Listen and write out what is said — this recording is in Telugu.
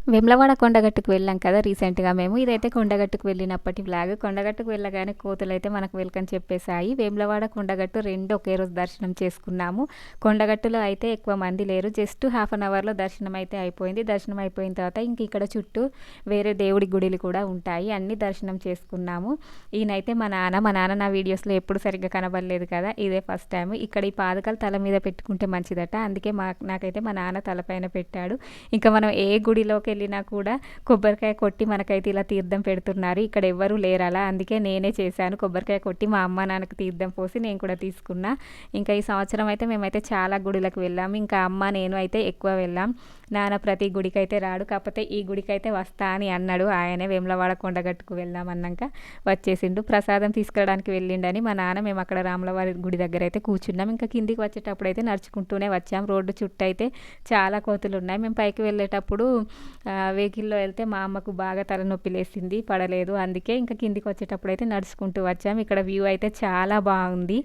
వేములవాడ కొండగట్టుకు వెళ్ళాం కదా రీసెంట్‌గా మేము. ఇదైతే కొండగట్టుకు వెళ్ళినప్పటి వ్లాగ్. కొండగట్టుకు వెళ్ళగానే కోతులైతే మనకు వెల్కమ్ చెప్పేసాయి. వేములవాడ, కొండగట్టు 2 ఒకే రోజు దర్శనం చేసుకున్నాము. కొండగట్టులో అయితే ఎక్కువ మంది లేరు. జస్ట్ హాఫ్ అన్ అవర్‌లో దర్శనం అయితే అయిపోయింది. దర్శనం అయిపోయిన తర్వాత ఇంక ఇక్కడ చుట్టూ వేరే దేవుడి గుడిలు కూడా ఉంటాయి. అన్నీ దర్శనం చేసుకున్నాము. ఈయనైతే మా నాన్న. మా నాన్న నా వీడియోస్‌లో ఎప్పుడు సరిగ్గా కనబడలేదు కదా! ఇదే ఫస్ట్ టైమ్. ఇక్కడ ఈ పాదకాలు తల మీద పెట్టుకుంటే మంచిదట. అందుకే నాకైతే మా నాన్న తలపైన పెట్టాడు. ఇంకా మనం ఏ గుడిలోకి వెళ్ళినా కూడా కొబ్బరికాయ కొట్టి మనకైతే ఇలా తీర్థం పెడుతున్నారు. ఇక్కడ ఎవ్వరూ లేరు అలా. అందుకే నేనే చేశాను. కొబ్బరికాయ కొట్టి మా అమ్మ నాన్నకు తీర్థం పోసి నేను కూడా తీసుకున్నా. ఇంకా ఈ సంవత్సరం అయితే మేమైతే చాలా గుడులకు వెళ్ళాము. ఇంకా అమ్మ నేను అయితే ఎక్కువ వెళ్ళాం. నాన్న ప్రతి గుడికైతే రాడు. కాకపోతే ఈ గుడికైతే వస్తా అని అన్నాడు. ఆయనే వేములవాడ కొండగట్టుకు వెళ్దాం అన్నాక వచ్చేసిండు. ప్రసాదం తీసుకురావడానికి వెళ్ళిండని మా నాన్న మేము అక్కడ రాములవారి గుడి దగ్గర అయితే కూర్చున్నాం. ఇంకా కిందికి వచ్చేటప్పుడు అయితే నడుచుకుంటూనే వచ్చాం. రోడ్డు చుట్టూ అయితే చాలా కోతులు ఉన్నాయి. మేము పైకి వెళ్ళేటప్పుడు వెహికల్లో వెళ్తే మా అమ్మకు బాగా తలనొప్పి లేసింది, పడలేదు. అందుకే ఇంకా కిందికి వచ్చేటప్పుడు అయితే నడుచుకుంటూ వచ్చాము. ఇక్కడ వ్యూ అయితే చాలా బాగుంది.